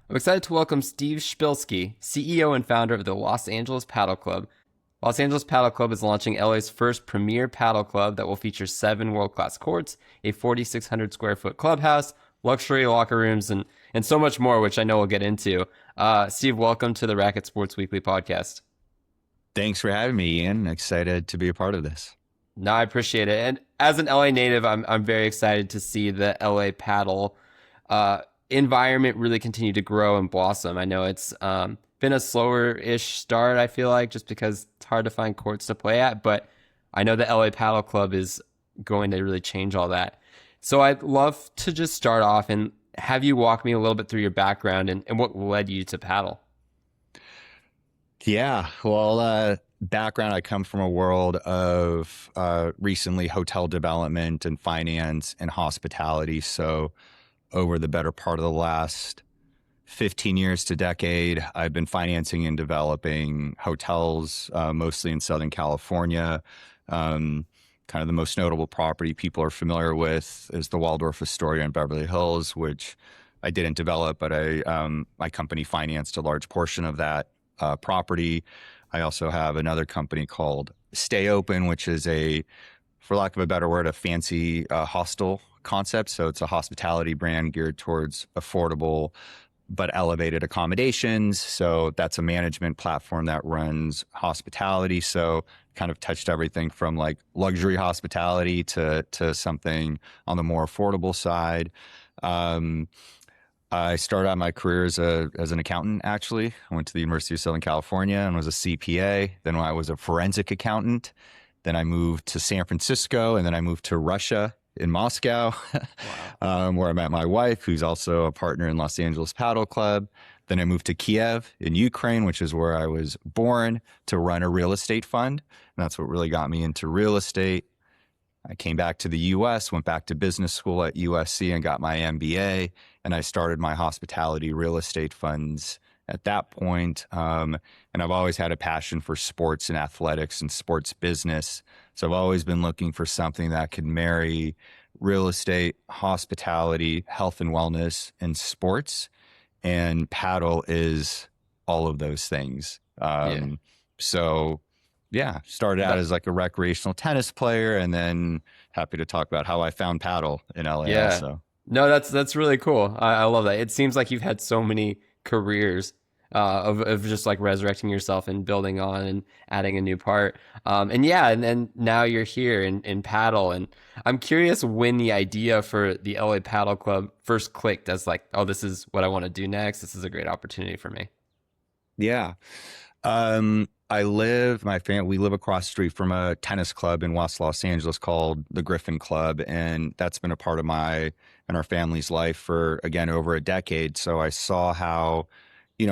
I'm excited to welcome Steve Shpilsky, CEO and founder of the Los Angeles Padel Club. Los Angeles Padel Club is launching LA's first premier paddle club that will feature 7 world-class courts, a 4,600 square foot clubhouse, luxury locker rooms, and so much more, which I know we'll get into. Steve, welcome to the Racket Sports Weekly podcast. Thanks for having me, Ian. Excited to be a part of this. No, I appreciate it. And as an LA native, I'm very excited to see the LA paddle environment really continue to grow and blossom. I know it's been a slower-ish start, I feel like, just because it's hard to find courts to play at. But I know the LA Paddle Club is going to really change all that. So I'd love to just start off and have you walk me a little bit through your background and what led you to paddle. Yeah, well, background, I come from a world of recently hotel development and finance and hospitality. So over the better part of the last 15 years to decade, I've been financing and developing hotels, mostly in Southern California. Kind of the most notable property people are familiar with is the Waldorf Astoria in Beverly Hills, which I didn't develop, but my company financed a large portion of that property. I also have another company called Stay Open, which is for lack of a better word, a fancy hostel concept. So it's a hospitality brand geared towards affordable but elevated accommodations. So that's a management platform that runs hospitality. So kind of touched everything from like luxury hospitality to something on the more affordable side. I started out my career as an accountant, actually. I went to the University of Southern California and was a CPA. Then I was a forensic accountant. Then I moved to San Francisco, and then I moved to Russia in Moscow, Wow. where I met my wife, who's also a partner in Los Angeles Padel Club. Then I moved to Kiev in Ukraine, which is where I was born, to run a real estate fund. And that's what really got me into real estate. I came back to the U.S., went back to business school at USC and got my MBA, and I started my hospitality real estate funds at that point. And I've always had a passion for sports and athletics and sports business. So I've always been looking for something that could marry real estate, hospitality, health and wellness, and sports. And paddle is all of those things. Yeah. So yeah, started out as like a recreational tennis player, and then happy to talk about how I found paddle in LA Yeah. also. No, that's really cool. I love that. It seems like you've had so many careers of just like resurrecting yourself and building on and adding a new part. And yeah, and then now you're here in paddle. And I'm curious when the idea for the LA Paddle Club first clicked as like, oh, this is what I want to do next. This is a great opportunity for me. Yeah. We live across the street from a tennis club in West Los Angeles called the Griffin Club. And that's been a part of my and our family's life for, again, over a decade. So I saw how,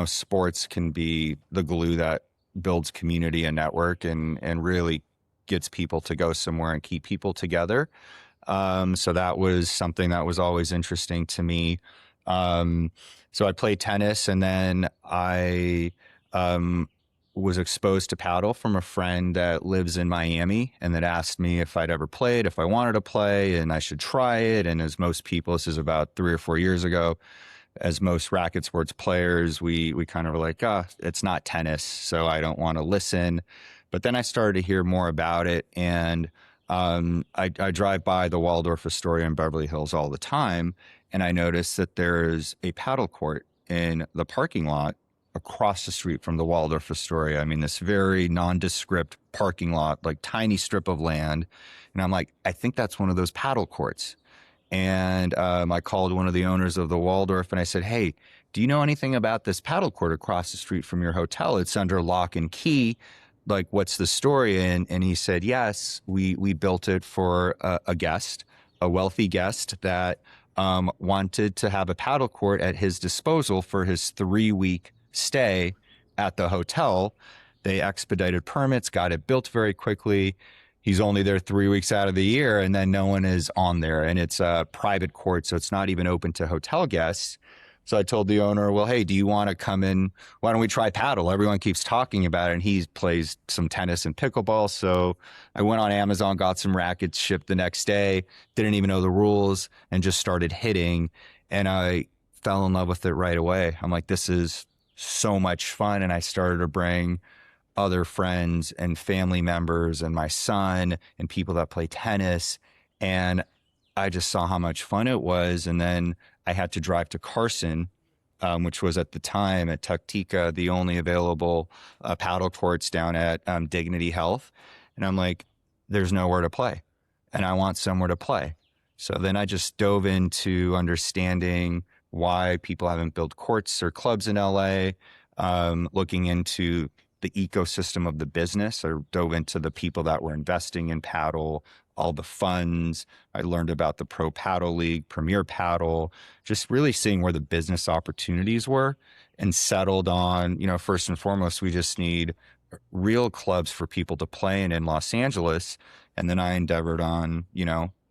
sports can be the glue that builds community and network and really gets people to go somewhere and keep people together. So that was something that was always interesting to me. So I played tennis, and then I was exposed to paddle from a friend that lives in Miami, and that asked me if I'd ever played, if I wanted to play, and I should try it. And as most people, this is about 3 or 4 years ago, as most racket sports players, we kind of were like, it's not tennis, so I don't want to listen. But then I started to hear more about it, and I drive by the Waldorf Astoria in Beverly Hills all the time, and I noticed that there's a paddle court in the parking lot across the street from the Waldorf Astoria. I mean, this very nondescript parking lot, like tiny strip of land. And I'm like, I think that's one of those paddle courts. And I called one of the owners of the Waldorf and I said, hey, do you know anything about this paddle court across the street from your hotel? It's under lock and key. Like, what's the story? And he said, yes, we built it for a guest, a wealthy guest that wanted to have a paddle court at his disposal for his 3-week stay at the hotel. They expedited permits, got it built very quickly. He's only there 3 weeks out of the year, and then no one is on there. And it's a private court, so it's not even open to hotel guests. So I told the owner, well, hey, do you want to come in? Why don't we try paddle? Everyone keeps talking about it, and he plays some tennis and pickleball. So I went on Amazon, got some rackets, shipped the next day, didn't even know the rules, and just started hitting. And I fell in love with it right away. I'm like, this is so much fun. And I started to bring other friends and family members and my son and people that play tennis. And I just saw how much fun it was. And then I had to drive to Carson, which was at the time at Tuctica, the only available paddle courts down at Dignity Health. And I'm like, there's nowhere to play and I want somewhere to play. So then I just dove into understanding why people haven't built courts or clubs in LA, looking into the ecosystem of the business. I dove into the people that were investing in paddle, all the funds. I learned about the Pro Paddle League, Premier Paddle, just really seeing where the business opportunities were and settled on, first and foremost, we just need real clubs for people to play in Los Angeles. And then I endeavored on,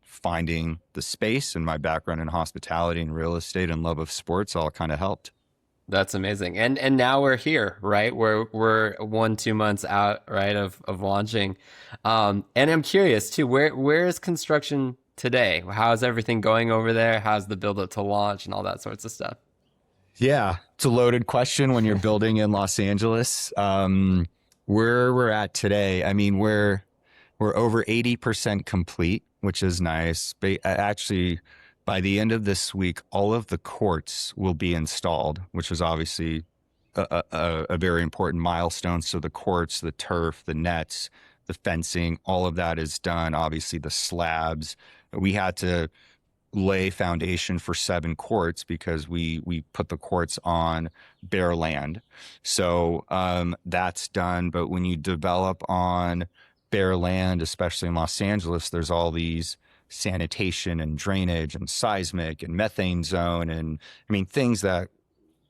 finding the space, and my background in hospitality and real estate and love of sports all kind of helped. That's amazing. And now we're here, right? We're 1-2 months out, right, of launching. And I'm curious too, where is construction today? How's everything going over there? How's the build up to launch and all that sorts of stuff? Yeah, it's a loaded question when you're building in Los Angeles. Where we're at today, I mean, we're over 80% complete, which is nice. But actually, by the end of this week, all of the courts will be installed, which is obviously a very important milestone. So the courts, the turf, the nets, the fencing, all of that is done. Obviously, the slabs. We had to lay foundation for 7 courts because we put the courts on bare land. So that's done. But when you develop on bare land, especially in Los Angeles, there's all these sanitation and drainage and seismic and methane zone. And I mean, things that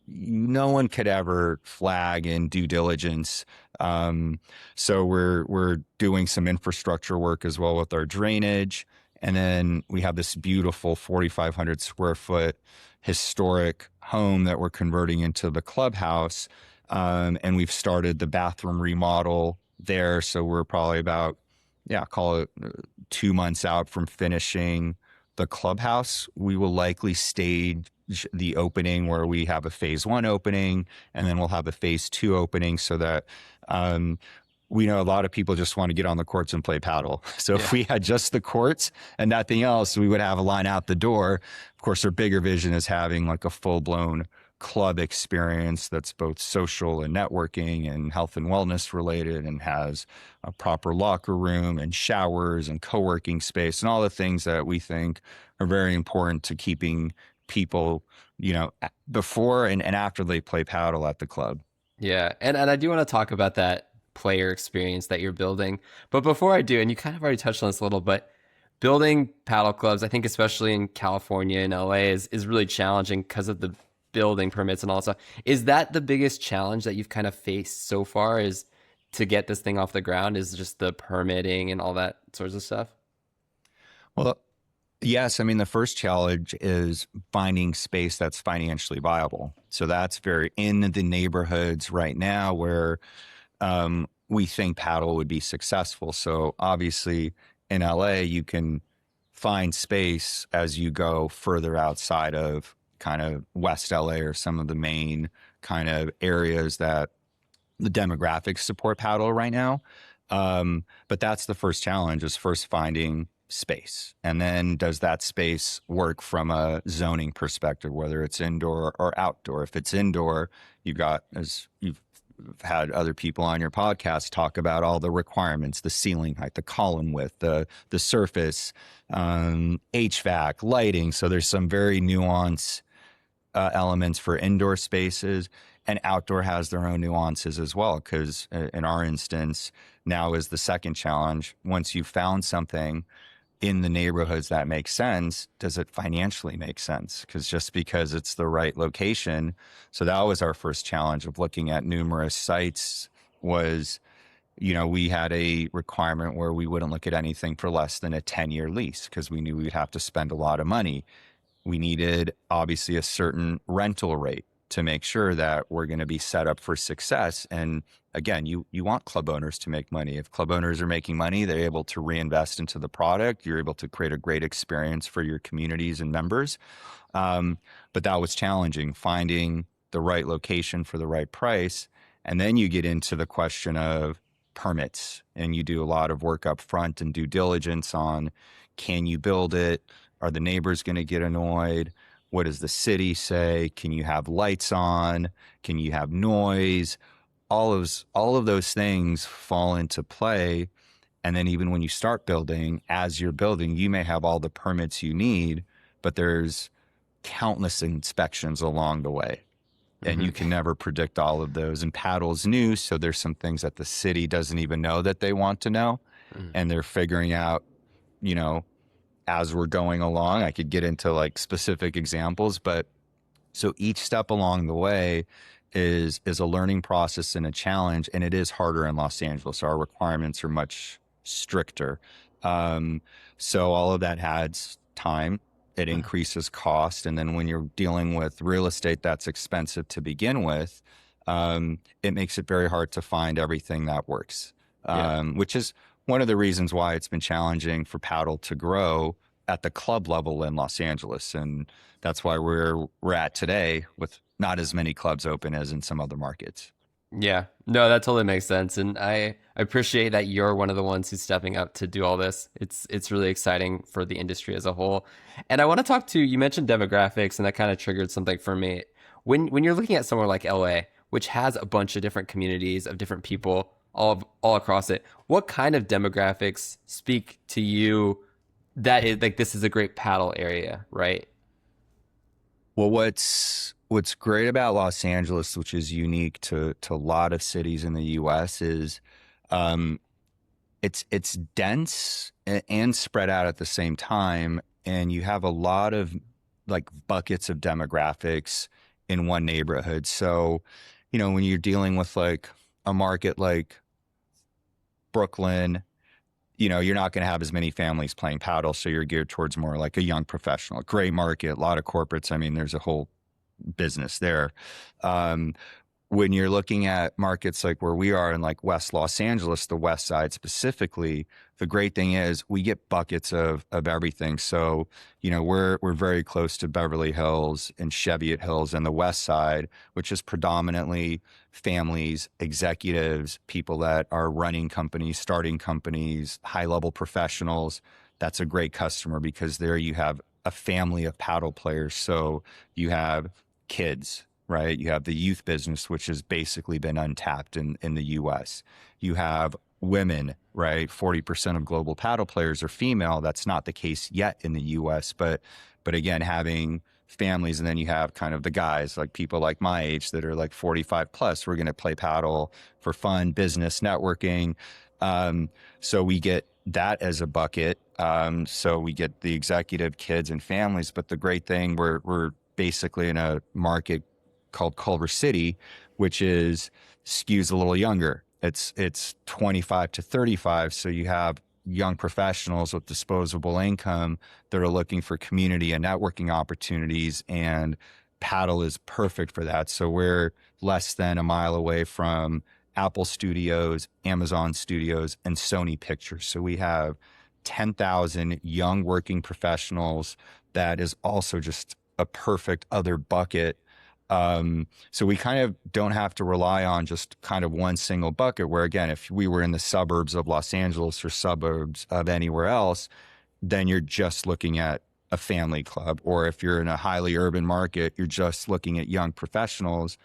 no one could ever flag in due diligence. So we're doing some infrastructure work as well with our drainage. And then we have this beautiful 4,500 square foot historic home that we're converting into the clubhouse. And we've started the bathroom remodel there. So we're probably about, call it 2 months out from finishing the clubhouse. We will likely stage the opening where we have a phase 1 opening, and then we'll have a phase 2 opening so that, we know a lot of people just want to get on the courts and play paddle. So if we had just the courts and nothing else, we would have a line out the door. Of course, our bigger vision is having like a full-blown club experience that's both social and networking and health and wellness related, and has a proper locker room and showers and co-working space and all the things that we think are very important to keeping people, before and after they play paddle at the club. Yeah. And I do want to talk about that player experience that you're building. But before I do, and you kind of already touched on this a little, but building paddle clubs, I think especially in California and LA is really challenging because of the building permits and all that stuff. Is that the biggest challenge that you've kind of faced so far, is to get this thing off the ground, is just the permitting and all that sorts of stuff? Well, yes. I mean, the first challenge is finding space that's financially viable. So that's very in the neighborhoods right now where we think paddle would be successful. So obviously in LA, you can find space as you go further outside of kind of West LA or some of the main kind of areas that the demographics support paddle right now. But that's the first challenge, is first finding space. And then does that space work from a zoning perspective, whether it's indoor or outdoor? If it's indoor, you got, as you've had other people on your podcast talk about, all the requirements, the ceiling height, the column width, the surface, HVAC, lighting. So there's some very nuanced elements for indoor spaces, and outdoor has their own nuances as well. Because in our instance, now is the second challenge. Once you've found something in the neighborhoods that makes sense, does it financially make sense? Because just because it's the right location. So that was our first challenge of looking at numerous sites was, we had a requirement where we wouldn't look at anything for less than a 10-year lease because we knew we'd have to spend a lot of money. We needed obviously a certain rental rate to make sure that we're going to be set up for success. And again, you want club owners to make money. If club owners are making money, they're able to reinvest into the product. You're able to create a great experience for your communities and members. But that was challenging, finding the right location for the right price. And then you get into the question of permits, and you do a lot of work up front and due diligence on, can you build it? Are the neighbors going to get annoyed? What does the city say? Can you have lights on? Can you have noise? All of those things fall into play. And then even when you start building, as you're building, you may have all the permits you need, but there's countless inspections along the way. And you can never predict all of those. And paddle's new, so there's some things that the city doesn't even know that they want to know. And they're figuring out, you know, as we're going along. I could get into like specific examples, but so each step along the way is a learning process and a challenge, and it is harder in Los Angeles. Our requirements are much stricter. So all of that adds time. It increases cost. And then when you're dealing with real estate that's expensive to begin with, it makes it very hard to find everything that works, which is one of the reasons why it's been challenging for paddle to grow at the club level in Los Angeles. And that's why we're at today with not as many clubs open as in some other markets. Yeah, no, that totally makes sense, and I appreciate that you're one of the ones who's stepping up to do all this. It's really exciting for the industry as a whole. And I want to talk to you. Mentioned demographics, and that kind of triggered something for me. When you're looking at somewhere like LA, which has a bunch of different communities of different people all across it, what kind of demographics speak to you that is like this is a great paddle area, right? Well, what's great about Los Angeles, which is unique to a lot of cities in the U.S., is um, it's dense and spread out at the same time, and you have a lot of like buckets of demographics in one neighborhood. So, you know, when you're dealing with like a market like Brooklyn, you know, you're not going to have as many families playing paddle, so you're geared towards more like a young professional. Great market, a lot of corporates. I mean, there's a whole business there. Um, when you're looking at markets like where we are in like West Los Angeles, the West Side specifically, the great thing is we get buckets of everything. So, you know, we're very close to Beverly Hills and Cheviot Hills and the West Side, which is predominantly families, executives, people that are running companies, starting companies, high-level professionals. That's a great customer because there you have a family of paddle players. So you have kids, right? You have the youth business, which has basically been untapped in the US. You have women, right? 40% of global paddle players are female. That's not the case yet in the US, but again, having families, and then you have kind of the guys, like people like my age that are like 45 plus, we're going to play paddle for fun, business, networking. So we get that as a bucket. So we get the executive, kids, and families. But the great thing, we're basically in a market called Culver City, which skews a little younger. It's 25 to 35. So you have young professionals with disposable income that are looking for community and networking opportunities, and paddle is perfect for that. So we're less than a mile away from Apple Studios, Amazon Studios, and Sony Pictures. So we have 10,000 young working professionals. That is also just a perfect other bucket. So we kind of don't have to rely on just kind of one single bucket, where again, if we were in the suburbs of Los Angeles or suburbs of anywhere else, then you're just looking at a family club. Or if you're in a highly urban market, you're just looking at young professionals.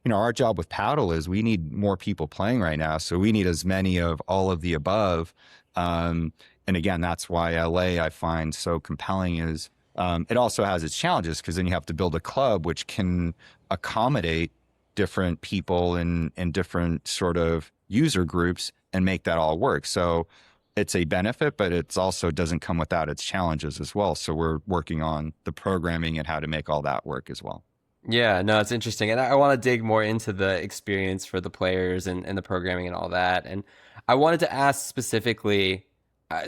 You know, our job with paddle is we need more people playing right now. So we need as many of all of the above. And again, that's why LA I find so compelling is it also has its challenges, because then you have to build a club which can accommodate different people and different sort of user groups and make that all work. So it's a benefit, but it's also doesn't come without its challenges as well. So we're working on the programming and how to make all that work as well. Yeah, no, it's interesting. And I want to dig more into the experience for the players and the programming and all that. And I wanted to ask specifically,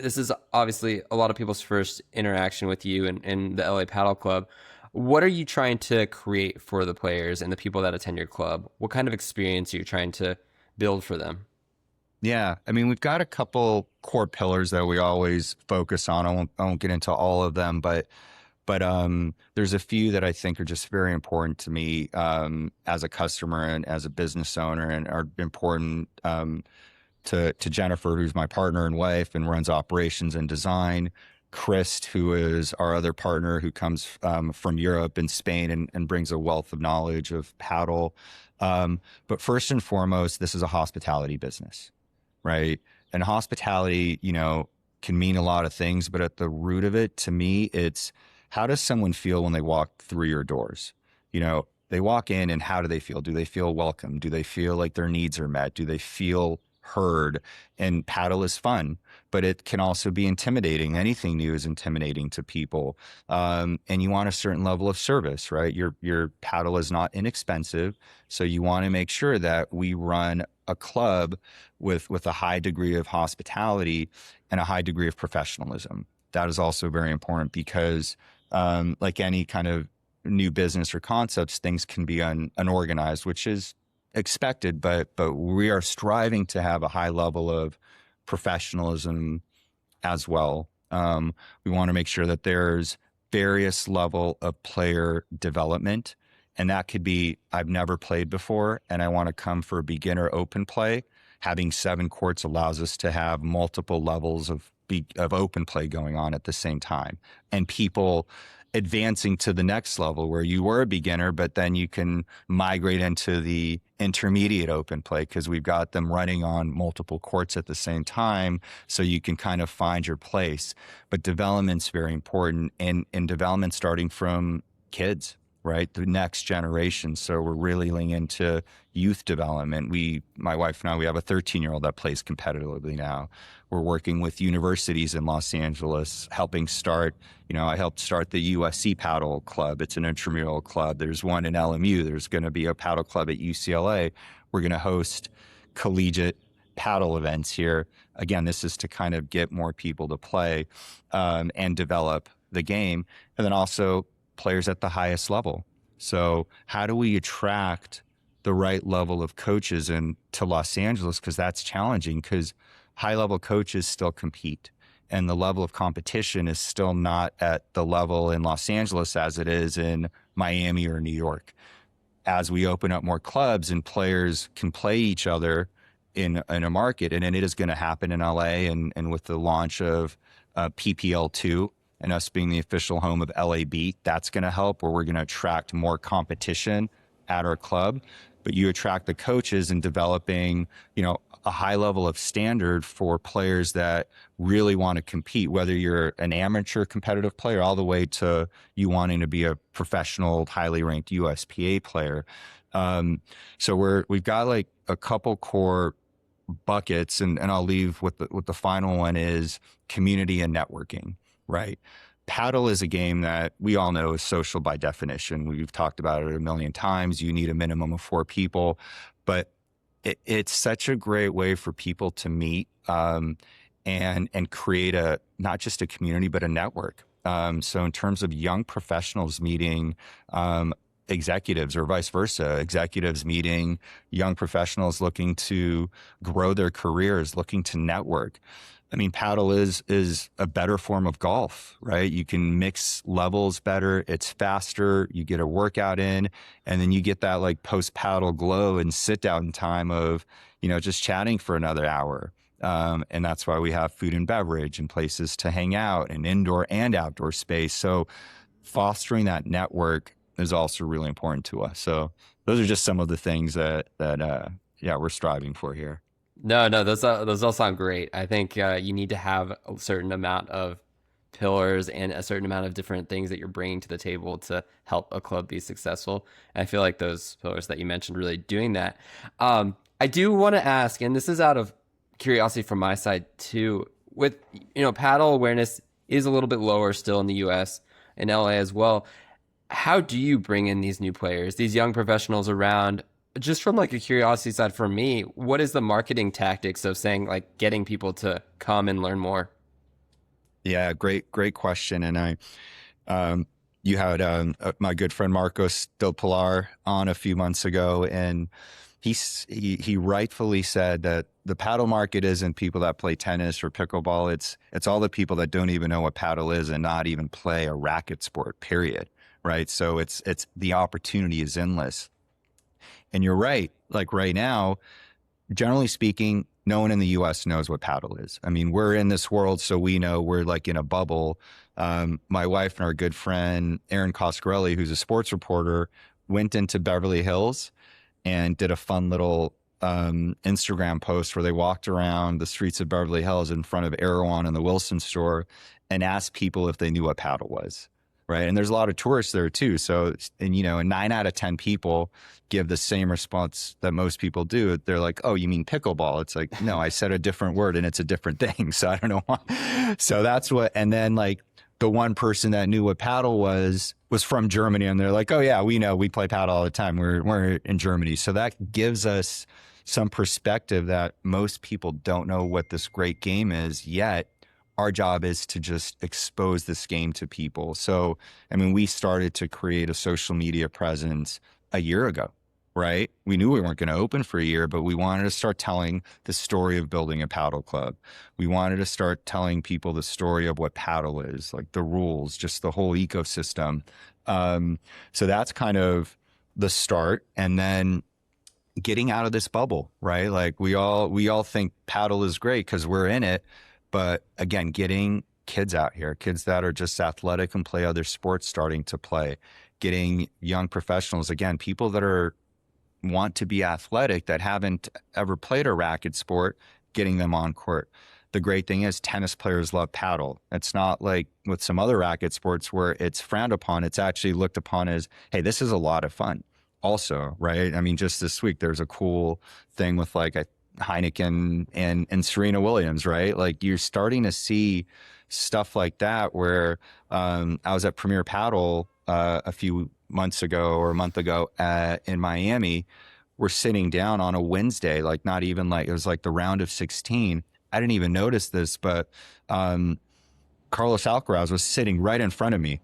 this is obviously a lot of people's first interaction with you and the LA Paddle Club. What are you trying to create for the players and the people that attend your club? What kind of experience are you trying to build for them? Yeah, I mean, we've got a couple core pillars that we always focus on. I won't get into all of them, but there's a few that I think are just very important to me as a customer and as a business owner, and are important to Jennifer, who's my partner and wife and runs operations and design. Chris, who is our other partner, who comes from Europe and Spain and brings a wealth of knowledge of paddle. But first and foremost, this is a hospitality business, right? And hospitality, can mean a lot of things, but at the root of it, to me, it's how does someone feel when they walk through your doors? They walk in and how do they feel? Do they feel welcome? Do they feel like their needs are met? Do they feel heard? And paddle is fun, but it can also be intimidating. Anything new is intimidating to people. And you want a certain level of service, right? Your paddle is not inexpensive. So you want to make sure that we run a club with a high degree of hospitality and a high degree of professionalism. That is also very important because like any kind of new business or concepts, things can be unorganized, which is expected, but we are striving to have a high level of professionalism as well. We want to make sure that there's various level of player development, and that could be I've never played before and I want to come for a beginner open play. Having 7 courts allows us to have multiple levels of open play going on at the same time, and people advancing to the next level where you were a beginner, but then you can migrate into the intermediate open play because we've got them running on multiple courts at the same time. So you can kind of find your place. But development's very important, and development starting from kids, right? The next generation. So we're really leaning into youth development. My wife and I, we have a 13-year-old that plays competitively now. We're working with universities in Los Angeles, helping start, I helped start the USC Paddle Club. It's an intramural club. There's one in LMU. There's going to be a paddle club at UCLA. We're going to host collegiate paddle events here. Again, this is to kind of get more people to play and develop the game. And then also players at the highest level. So how do we attract the right level of coaches to Los Angeles? Because that's challenging, because high level coaches still compete, and the level of competition is still not at the level in Los Angeles as it is in Miami or New York. As we open up more clubs and players can play each other in a market, and it is going to happen in LA, and with the launch of PPL2 and us being the official home of LA Beat, that's going to help, where we're going to attract more competition at our club. But you attract the coaches and developing, a high level of standard for players that really want to compete, whether you're an amateur competitive player all the way to you wanting to be a professional, highly ranked USPA player. So we've got like a couple core buckets, and I'll leave with the final one is community and networking, right? Paddle is a game that we all know is social by definition. We've talked about it a million times. You need a minimum of 4 people, but it's such a great way for people to meet and create not just a community, but a network. So in terms of young professionals meeting executives, or vice versa, executives meeting young professionals looking to grow their careers, looking to network. I mean, paddle is a better form of golf, right? You can mix levels better. It's faster. You get a workout in, and then you get that like post paddle glow and sit down time of, just chatting for another hour. And that's why we have food and beverage and places to hang out, and indoor and outdoor space. So fostering that network is also really important to us. So those are just some of the things that we're striving for here. No, those all sound great. I think you need to have a certain amount of pillars and a certain amount of different things that you're bringing to the table to help a club be successful. And I feel like those pillars that you mentioned really doing that. I do want to ask, and this is out of curiosity from my side too, with paddle awareness is a little bit lower still in the US and LA as well. How do you bring in these new players, these young professionals around? Just from like a curiosity side for me, what is the marketing tactics of saying like getting people to come and learn more? Yeah, great question. And you had my good friend Marcos Del Pilar on a few months ago, and he rightfully said that the paddle market isn't people that play tennis or pickleball. It's all the people that don't even know what paddle is and not even play a racket sport, period. Right. So it's the opportunity is endless. And you're right. Like right now, generally speaking, no one in the US knows what paddle is. I mean, we're in this world, so we know we're like in a bubble. My wife and our good friend, Aaron Coscarelli, who's a sports reporter, went into Beverly Hills and did a fun little Instagram post where they walked around the streets of Beverly Hills in front of Erewhon and the Wilson store and asked people if they knew what paddle was. Right. And there's a lot of tourists there too. So, and you know, 9 out of 10 people give the same response that most people do. They're like, oh, you mean pickleball? It's like, no, I said a different word and it's a different thing. So I don't know why. So that's what, and then like the one person that knew what paddle was from Germany. And they're like, oh yeah, we know, we play paddle all the time. We're in Germany. So that gives us some perspective that most people don't know what this great game is yet. Our job is to just expose this game to people. So, I mean, we started to create a social media presence a year ago, right? We knew we weren't going to open for a year, but we wanted to start telling the story of building a paddle club. We wanted to start telling people the story of what paddle is, like the rules, just the whole ecosystem. So that's kind of the start. And then getting out of this bubble, right? Like we all think paddle is great because we're in it. But again, getting kids out here, kids that are just athletic and play other sports starting to play, getting young professionals, again, people that want to be athletic that haven't ever played a racket sport, getting them on court. The great thing is tennis players love paddle. It's not like with some other racket sports where it's frowned upon. It's actually looked upon as, hey, this is a lot of fun also, right? I mean, just this week, there's a cool thing with like Heineken and Serena Williams, right? Like you're starting to see stuff like that where I was at Premier Paddle a few months ago or a month ago in Miami. We're sitting down on a Wednesday, like not even like it was like the round of 16. I didn't even notice this, but Carlos Alcaraz was sitting right in front of me.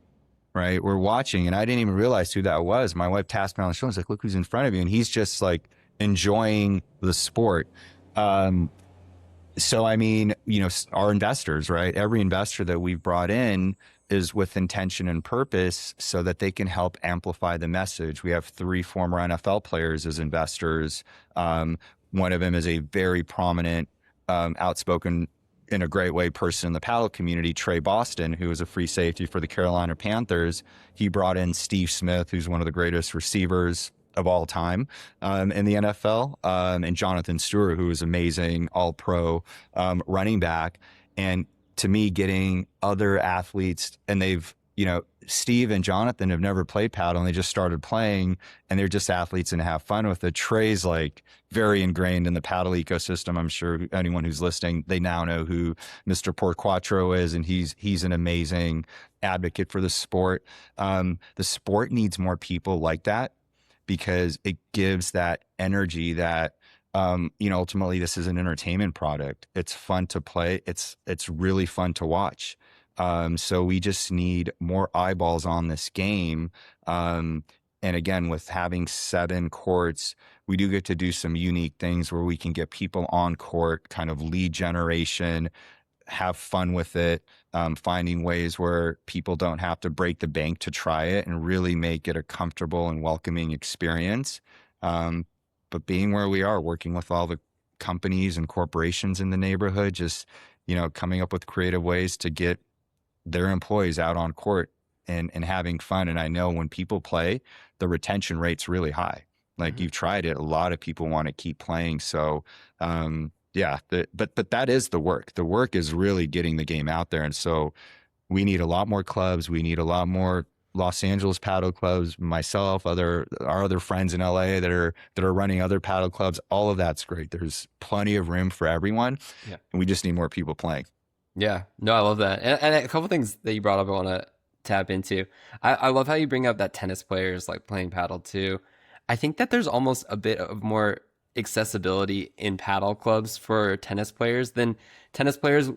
Right, we're watching, and I didn't even realize who that was. My wife tapped me on the shoulder, and was like, "Look who's in front of you," and he's just like enjoying the sport. So, I mean, you know, our investors, right? Every investor that we've brought in is with intention and purpose so that they can help amplify the message. We have 3 former NFL players as investors. One of them is a very prominent, outspoken, in a great way, person in the paddle community, Trey Boston, who is a free safety for the Carolina Panthers. He brought in Steve Smith, who's one of the greatest receivers of all time in the NFL, and Jonathan Stewart, who is amazing, all-pro running back. And to me, getting other athletes, and they've, you know, Steve and Jonathan have never played paddle and they just started playing and they're just athletes and have fun with it. Trey's like very ingrained in the paddle ecosystem. I'm sure anyone who's listening, they now know who Mr. Porquatro is, and he's an amazing advocate for the sport. The sport needs more people like that because it gives that energy that you know, ultimately this is an entertainment product. It's fun to play. It's really fun to watch. So we just need more eyeballs on this game. And again, with having 7 courts, we do get to do some unique things where we can get people on court, kind of lead generation, have fun with it, finding ways where people don't have to break the bank to try it and really make it a comfortable and welcoming experience. But being where we are, working with all the companies and corporations in the neighborhood, just, you know, coming up with creative ways to get their employees out on court and having fun. And I know when people play, the retention rate's really high. Like you've tried it, a lot of people want to keep playing. So, yeah, but that is the work. The work is really getting the game out there. And so we need a lot more clubs. We need a lot more Los Angeles paddle clubs, myself, our other friends in LA that are running other paddle clubs. All of that's great. There's plenty of room for everyone. Yeah. And we just need more people playing. Yeah, no, I love that. And a couple things that you brought up I want to tap into. I love how you bring up that tennis players like playing paddle too. I think that there's almost a bit of more accessibility in paddle clubs for tennis players, then tennis players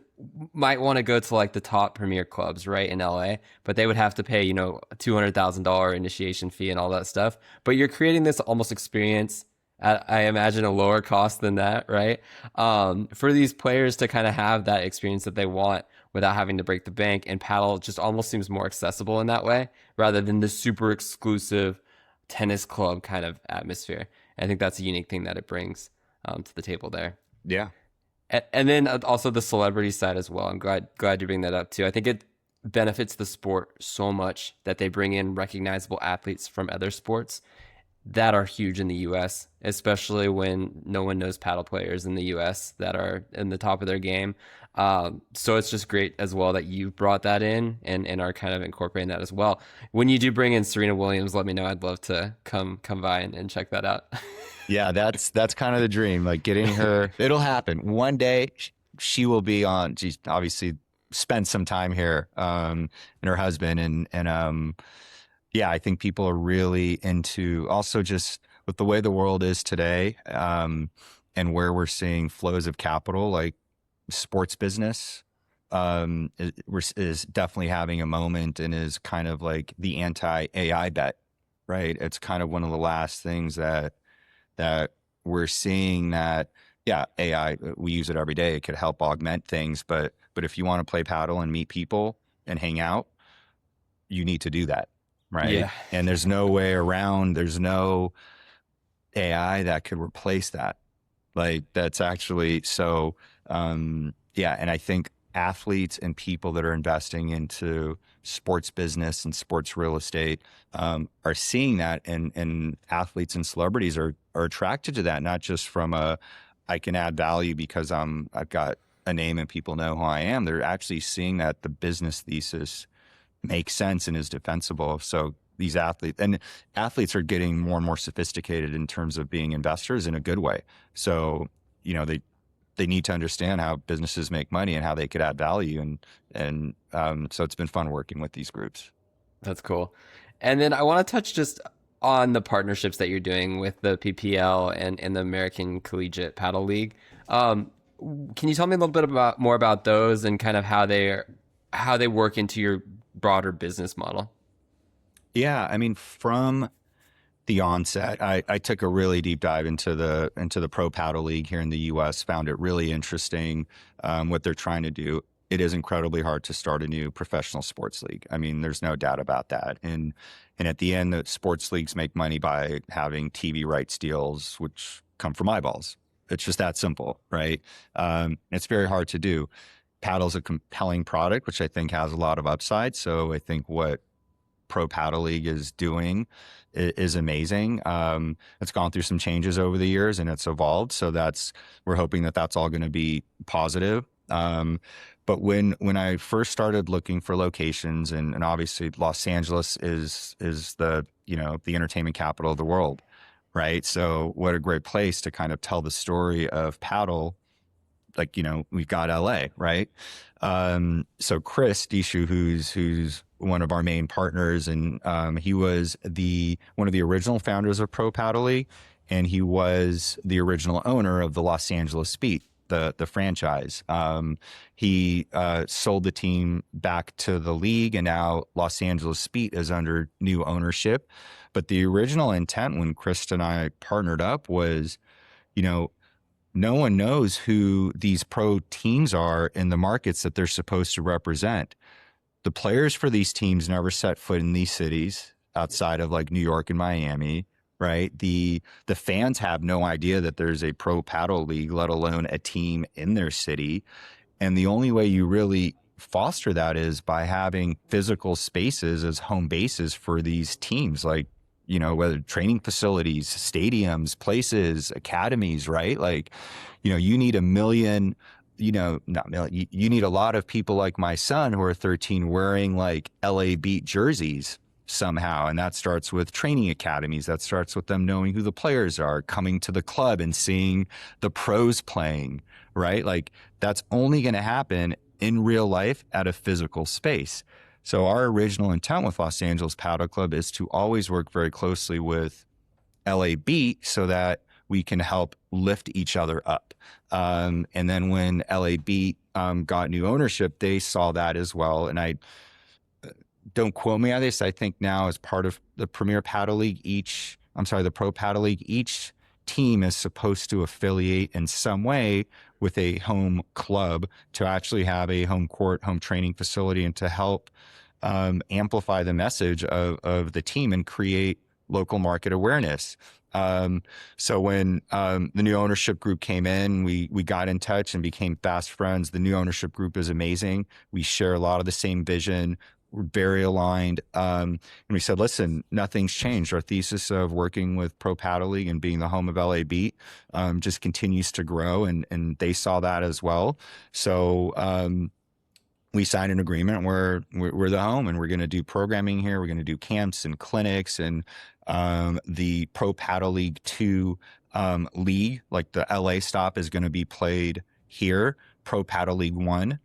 might want to go to like the top premier clubs, right, in LA, but they would have to pay, a $200,000 initiation fee and all that stuff. But you're creating this almost experience at, I imagine, a lower cost than that, right? For these players to kind of have that experience that they want without having to break the bank. And paddle just almost seems more accessible in that way rather than the super exclusive tennis club kind of atmosphere. I think that's a unique thing that it brings to the table there. Yeah. And then also the celebrity side as well. I'm glad you bring that up too. I think it benefits the sport so much that they bring in recognizable athletes from other sports that are huge in the US, especially when no one knows paddle players in the US that are in the top of their game. So it's just great as well that you've brought that in and are kind of incorporating that as well. When you do bring in Serena Williams, let me know. I'd love to come by and check that out. Yeah, that's kind of the dream. Like getting her, it'll happen one day. She will be on. She's obviously spent some time here, and her husband, and yeah, I think people are really into also just with the way the world is today, and where we're seeing flows of capital, like sports business, is definitely having a moment and is kind of like the anti-AI bet, right? It's kind of one of the last things that we're seeing that, yeah, AI, we use it every day. It could help augment things, but if you want to play paddle and meet people and hang out, you need to do that, right? Yeah. And there's no way around. There's no AI that could replace that. Like that's actually so, yeah. And I think athletes and people that are investing into sports business and sports real estate are seeing that, and athletes and celebrities are attracted to that, not just from I can add value because I've got a name and people know who I am. They're actually seeing that the business thesis makes sense and is defensible. So these athletes are getting more and more sophisticated in terms of being investors in a good way. So, they need to understand how businesses make money and how they could add value. And so it's been fun working with these groups. That's cool. And then I want to touch just on the partnerships that you're doing with the PPL and the American Collegiate Paddle League. Can you tell me a little bit more about those and kind of how they work into your broader business model? Yeah, I mean, from the onset, I took a really deep dive into the Pro Paddle League here in the U.S. Found it really interesting what they're trying to do. It is incredibly hard to start a new professional sports league. I mean, there's no doubt about that. And at the end, the sports leagues make money by having TV rights deals, which come from eyeballs. It's just that simple, right? It's very hard to do. Paddle's a compelling product, which I think has a lot of upside. So I think what Pro Paddle League is doing is amazing. It's gone through some changes over the years and it's evolved. So we're hoping that that's all going to be positive. But when I first started looking for locations, and obviously Los Angeles is the entertainment capital of the world, right? So what a great place to kind of tell the story of paddle. Like, we've got LA, right? So Chris Dishu, who's one of our main partners, and he was one of the original founders of Pro Paddle League, and he was the original owner of the Los Angeles Speed, the franchise. He sold the team back to the league, and now Los Angeles Speed is under new ownership. But the original intent when Chris and I partnered up was, no one knows who these pro teams are in the markets that they're supposed to represent. The players for these teams never set foot in these cities outside of like New York and Miami, right? The fans have no idea that there's a pro paddle league, let alone a team in their city. And the only way you really foster that is by having physical spaces as home bases for these teams, like, whether training facilities, stadiums, places, academies, right? Like, you need a million, not million, you need a lot of people like my son who are 13 wearing like LA Beat jerseys somehow. And that starts with training academies. That starts with them knowing who the players are, coming to the club and seeing the pros playing, right? Like that's only going to happen in real life at a physical space. So our original intent with Los Angeles Padel Club is to always work very closely with LA Beat so that we can help lift each other up. And then when LA Beat got new ownership, they saw that as well. And I don't quote me on this. I think now as part of the Premier Paddle League, the Pro Paddle League, each team is supposed to affiliate in some way with a home club to actually have a home court, home training facility, and to help amplify the message of the team and create local market awareness. So when the new ownership group came in, we got in touch and became fast friends. The new ownership group is amazing. We share a lot of the same vision. We're very aligned. And we said, listen, nothing's changed. Our thesis of working with Pro Paddle League and being the home of LA Beat just continues to grow. And they saw that as well. So we signed an agreement where we're the home and we're going to do programming here. We're going to do camps and clinics, and the Pro Paddle League 2 league, like the LA stop, is going to be played here. Pro Paddle League 1,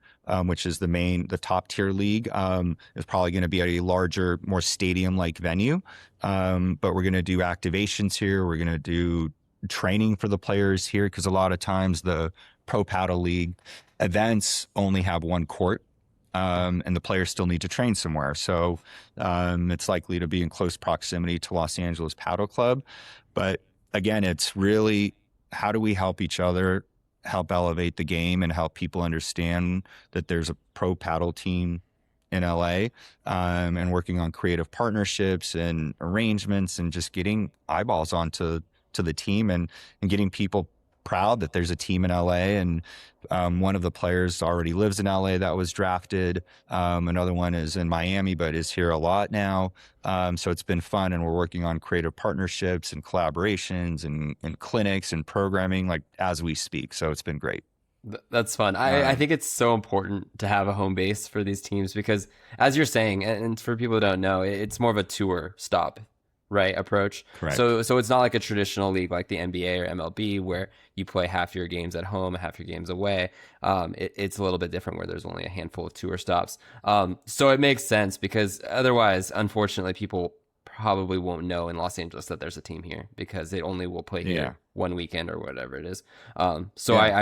which is the top tier league, is probably going to be at a larger, more stadium-like venue. But we're going to do activations here. We're going to do training for the players here, because a lot of times the Pro Paddle League events only have one court. And the players still need to train somewhere. So it's likely to be in close proximity to Los Angeles Padel Club. But again, it's really, how do we help each other, help elevate the game, and help people understand that there's a pro paddle team in LA, and working on creative partnerships and arrangements and just getting eyeballs onto the team and getting people proud that there's a team in LA. And one of the players already lives in LA that was drafted. Another one is in Miami, but is here a lot now. So it's been fun, and we're working on creative partnerships and collaborations and clinics and programming like as we speak. So it's been great. That's fun. I think it's so important to have a home base for these teams because, as you're saying, and for people who don't know, it's more of a tour stop, right, approach. Correct. So it's not like a traditional league like the NBA or MLB where you play half your games at home, half your games away. It's a little bit different where there's only a handful of tour stops. So it makes sense because otherwise, unfortunately, people probably won't know in Los Angeles that there's a team here because it only will play here one weekend or whatever it is. I'm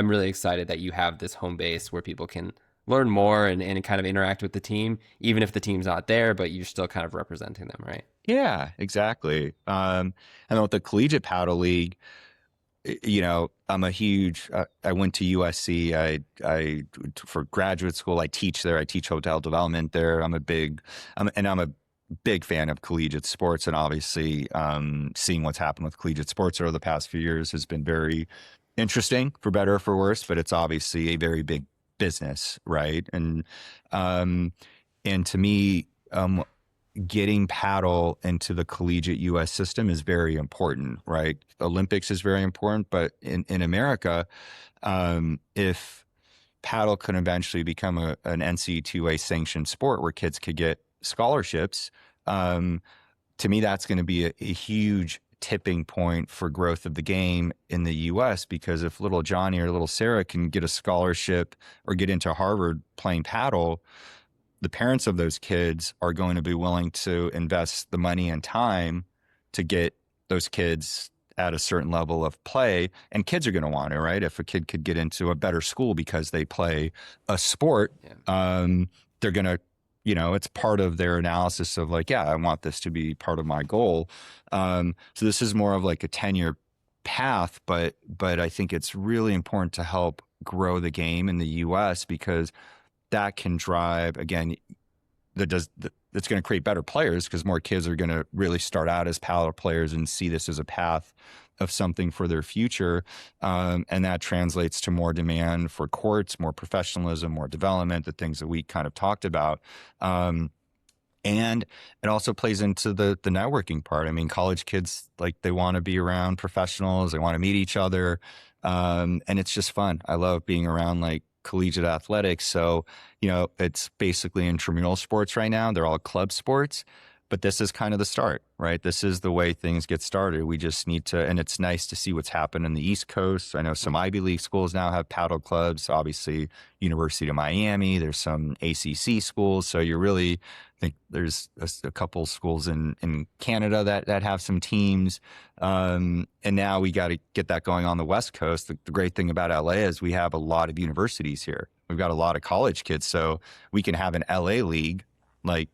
really excited that you have this home base where people can learn more and kind of interact with the team, even if the team's not there, but you're still kind of representing them, right? Yeah, exactly. And with the Collegiate Paddle League, I'm a huge, I went to USC. I for graduate school, I teach there. I teach hotel development there. I'm a big fan of collegiate sports, and obviously seeing what's happened with collegiate sports over the past few years has been very interesting, for better or for worse, but it's obviously a very big business, right? And to me, getting paddle into the collegiate U.S. system is very important, right? Olympics is very important, but in America, if paddle can eventually become an NCAA sanctioned sport where kids could get scholarships, to me, that's going to be a huge tipping point for growth of the game in the U.S. because if little Johnny or little Sarah can get a scholarship or get into Harvard playing paddle, the parents of those kids are going to be willing to invest the money and time to get those kids at a certain level of play. And kids are going to want it, right? If a kid could get into a better school because they play a sport, they're going to, it's part of their analysis of like, I want this to be part of my goal. So this is more of like a 10-year path, but I think it's really important to help grow the game in the U.S. because that can drive, again, it's going to create better players because more kids are going to really start out as paddle players and see this as a path of something for their future. And that translates to more demand for courts, more professionalism, more development, the things that we kind of talked about. And it also plays into the networking part. I mean, college kids, like they want to be around professionals. They want to meet each other. And it's just fun. I love being around like collegiate athletics. So, it's basically intramural sports right now. They're all club sports, but this is kind of the start, right? This is the way things get started. We just need to, and it's nice to see what's happened in the East Coast. I know some Ivy League schools now have paddle clubs, obviously University of Miami, there's some ACC schools. So you're really, I think there's a couple schools in Canada that have some teams. And now we got to get that going on the West Coast. The great thing about LA is we have a lot of universities here. We've got a lot of college kids, so we can have an LA league like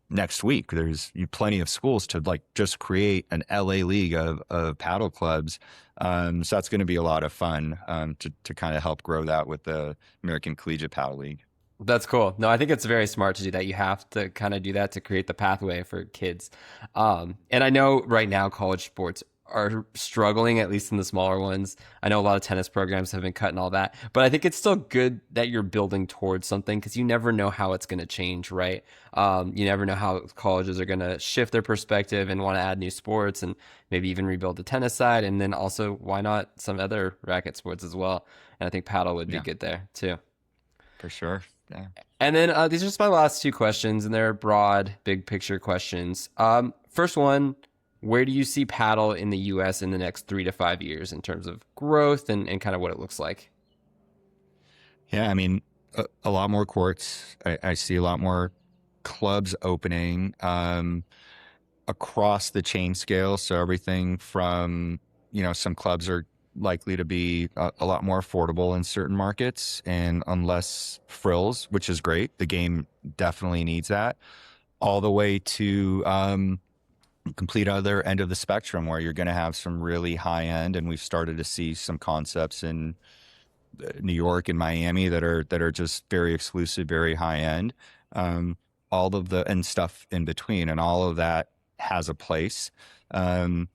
next week. There's plenty of schools to like just create an LA league of paddle clubs. So that's going to be a lot of fun to kind of help grow that with the American Collegiate Paddle League. That's cool. No, I think it's very smart to do that. You have to kind of do that to create the pathway for kids. And I know right now college sports are struggling, at least in the smaller ones. I know a lot of tennis programs have been cut and all that, but I think it's still good that you're building towards something because you never know how it's going to change, right? You never know how colleges are going to shift their perspective and want to add new sports and maybe even rebuild the tennis side. And then also, why not some other racket sports as well? And I think paddle would be good there too. For sure. Yeah. And then these are just my last two questions, and they're broad, big picture questions. First one, where do you see paddle in the U.S. in the next 3 to 5 years in terms of growth and kind of what it looks like? Yeah, I mean, a lot more courts. I see a lot more clubs opening across the chain scale. So everything from, some clubs are likely to be a lot more affordable in certain markets and less frills, which is great. The game definitely needs that, all the way to complete other end of the spectrum where you're going to have some really high end. And we've started to see some concepts in New York and Miami that are just very exclusive, very high end. All of the and stuff in between, and all of that has a place. I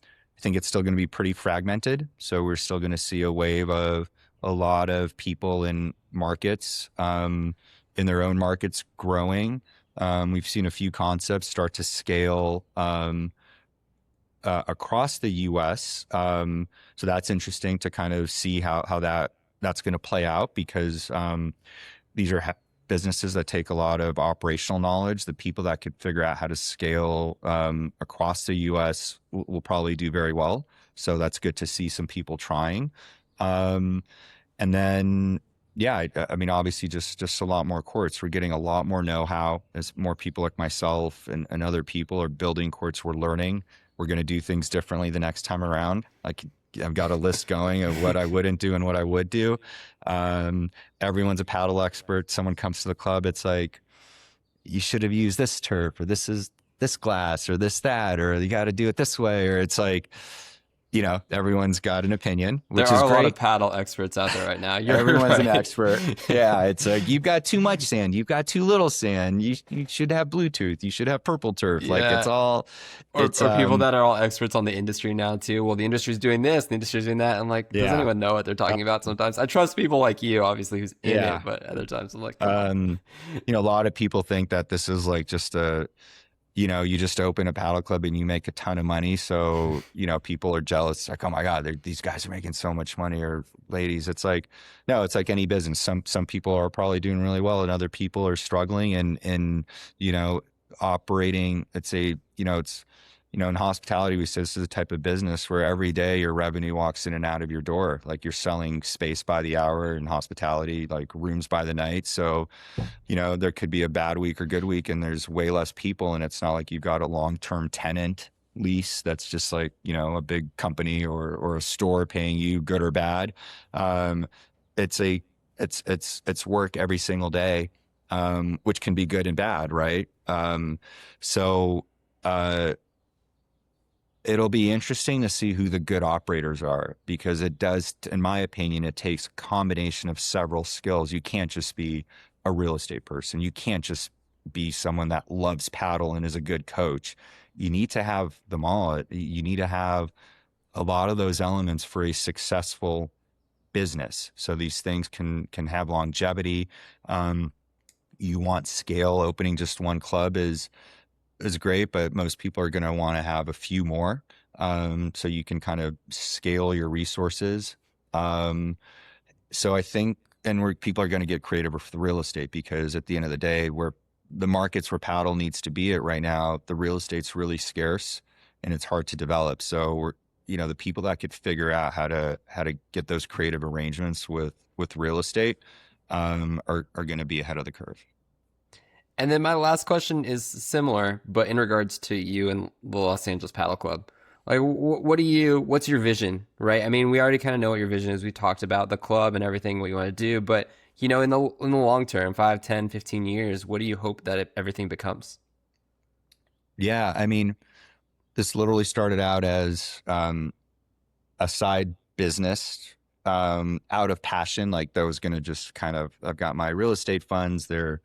think it's still going to be pretty fragmented. So we're still going to see a wave of a lot of people in markets, in their own markets growing. We've seen a few concepts start to scale across the U.S. So that's interesting to kind of see how that's going to play out because these are businesses that take a lot of operational knowledge. The people that could figure out how to scale across the U.S. will probably do very well. So that's good to see some people trying. And then, yeah, I mean, obviously just a lot more courts. We're getting a lot more know-how as more people like myself and other people are building courts. We're learning. We're going to do things differently the next time around. I've got a list going of what I wouldn't do and what I would do. Everyone's a paddle expert. Someone comes to the club. It's like, you should have used this turf or this is this glass or that, or you got to do it this way. Or it's like, everyone's got an opinion, which There is are a great. lot of paddle experts out there right now. Everyone's right. an expert. Yeah, it's like, you've got too much sand. You've got too little sand. You should have Bluetooth. You should have purple turf. Yeah. Like it's all. Or people that are all experts on the industry now too. Well, the industry's doing this, the industry's doing that. I'm like, does anyone know what they're talking about sometimes? I trust people like you, obviously, who's in it, but other times I'm like, a lot of people think that this is like just you just open a paddle club and you make a ton of money. So, people are jealous. Like, oh my God, these guys are making so much money, or ladies. It's like, no, it's like any business. Some people are probably doing really well and other people are struggling and operating. It's in hospitality, we say this is a type of business where every day your revenue walks in and out of your door. Like you're selling space by the hour, in hospitality, like rooms by the night. So, there could be a bad week or good week and there's way less people. And it's not like you've got a long-term tenant lease that's just like, a big company or a store paying you good or bad. It's work every single day, which can be good and bad. Right. It'll be interesting to see who the good operators are, because it does, in my opinion, it takes a combination of several skills. You can't just be a real estate person. You can't just be someone that loves paddle and is a good coach. You need to have them all. You need to have a lot of those elements for a successful business. So these things can have longevity. You want scale. Opening just one club is great, but most people are going to want to have a few more, so you can kind of scale your resources. So I think, and people are going to get creative with the real estate, because at the end of the day, where the markets where paddle needs to be at right now, the real estate's really scarce and it's hard to develop. So the people that could figure out how to get those creative arrangements with real estate are going to be ahead of the curve. And then my last question is similar, but in regards to you and the Los Angeles Paddle Club. Like, what's your vision, right? I mean, we already kind of know what your vision is. We talked about the club and everything, what you want to do, but in the long term, 5, 10, 15 years, what do you hope that everything becomes? Yeah, I mean, this literally started out as a side business out of passion. Like that was going to just kind of, I've got my real estate funds, they're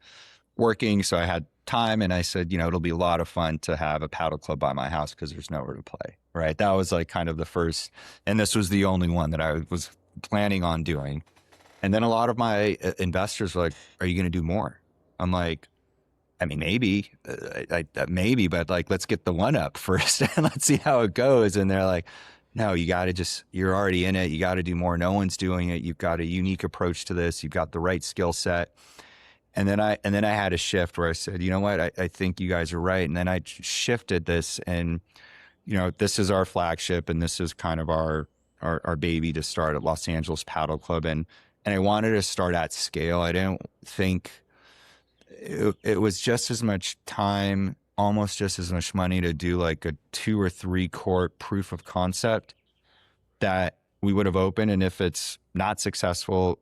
working. So I had time and I said, it'll be a lot of fun to have a paddle club by my house because there's nowhere to play. Right. That was like kind of the first, and this was the only one that I was planning on doing. And then a lot of my investors were like, are you going to do more? I'm like, I mean, maybe, maybe, but like, let's get the one up first and let's see how it goes. And they're like, no, you got to you're already in it. You got to do more. No one's doing it. You've got a unique approach to this. You've got the right skill set. And then I had a shift where I said, you know what, I think you guys are right. And then I shifted this and, this is our flagship and this is kind of our baby to start at Los Angeles Padel Club. And I wanted to start at scale. I didn't think it was just as much time, almost just as much money to do like a 2 or 3 court proof of concept that we would have opened. And if it's not successful,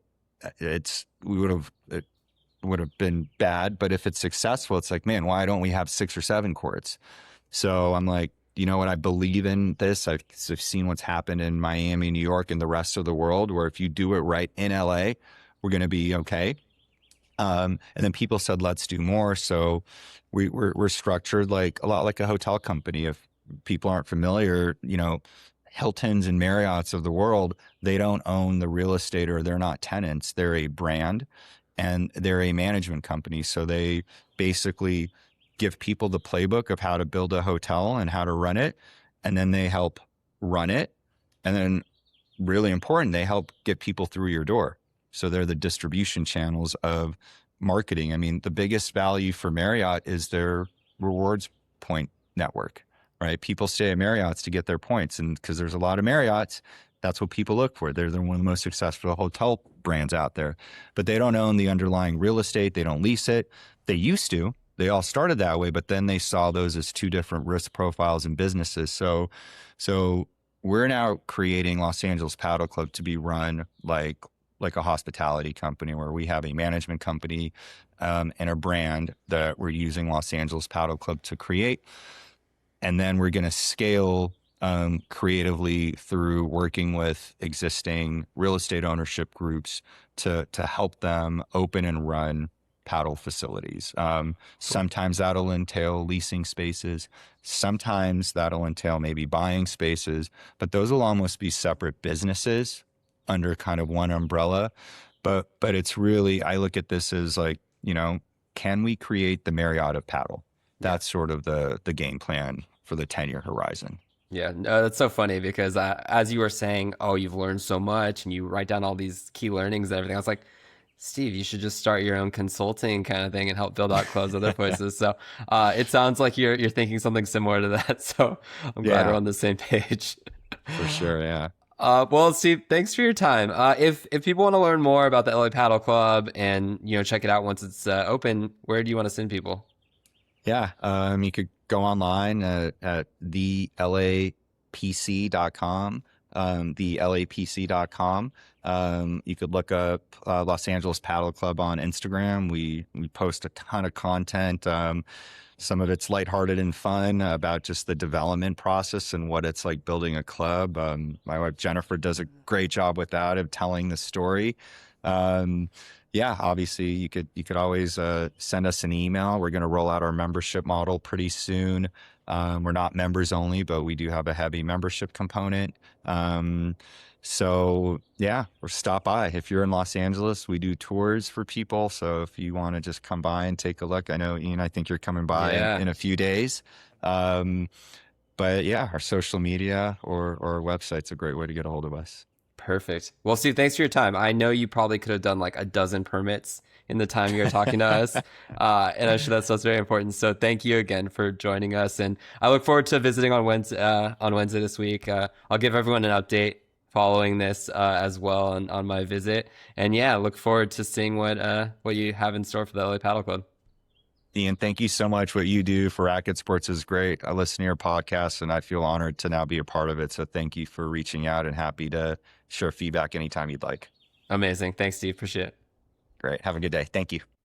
it would have been bad. But if it's successful, it's like, man, why don't we have 6 or 7 courts? So I'm like, you know what? I believe in this. I've seen what's happened in Miami, New York, and the rest of the world, where if you do it right in LA, we're going to be okay. And then people said, let's do more. So we're structured like a lot like a hotel company. If people aren't familiar, Hiltons and Marriotts of the world, they don't own the real estate or they're not tenants. They're a brand and they're a management company. So they basically give people the playbook of how to build a hotel and how to run it. And then they help run it. And then really important, they help get people through your door. So they're the distribution channels of marketing. I mean, the biggest value for Marriott is their rewards point network, right? People stay at Marriott's to get their points. And because there's a lot of Marriott's, that's what people look for. They're one of the most successful hotel brands out there, but they don't own the underlying real estate. They don't lease it. They used to. They all started that way, but then they saw those as 2 different risk profiles and businesses. So we're now creating Los Angeles Padel Club to be run like a hospitality company where we have a management company and a brand that we're using Los Angeles Padel Club to create. And then we're going to scale creatively through working with existing real estate ownership groups to help them open and run paddle facilities. Sometimes that'll entail leasing spaces. Sometimes that'll entail maybe buying spaces, but those will almost be separate businesses under kind of one umbrella. But it's really, I look at this as like, can we create the Marriott of paddle? That's sort of the game plan for the 10-year horizon. Yeah, no, that's so funny because as you were saying, oh, you've learned so much and you write down all these key learnings and everything. I was like, Steve, you should just start your own consulting kind of thing and help build out clubs other places. So it sounds like you're thinking something similar to that. So I'm glad we're on the same page. For sure, yeah. Well, Steve, thanks for your time. If people want to learn more about the LA Paddle Club and check it out once it's open, where do you want to send people? Yeah, you could go online at thelapc.com, thelapc.com. You could look up Los Angeles Paddle Club on Instagram. We post a ton of content. Some of it's lighthearted and fun about just the development process and what it's like building a club. My wife Jennifer does a great job with that of telling the story. Obviously you could always send us an email. We're going to roll out our membership model pretty soon. We're not members only, but we do have a heavy membership component. Or stop by. If you're in Los Angeles, we do tours for people. So if you want to just come by and take a look, I know, Ian, I think you're coming by in a few days. Our social media or our website's a great way to get a hold of us. Perfect. Well, Steve, thanks for your time. I know you probably could have done like a dozen permits in the time you were talking to us. And I'm sure that stuff's very important. So thank you again for joining us. And I look forward to visiting on Wednesday this week. I'll give everyone an update following this as well on my visit. And look forward to seeing what you have in store for the LA Paddle Club. Ian, thank you so much. What you do for Racket Sports is great. I listen to your podcast and I feel honored to now be a part of it. So thank you for reaching out and happy to share feedback anytime you'd like. Amazing. Thanks, Steve. Appreciate it. Great. Have a good day. Thank you.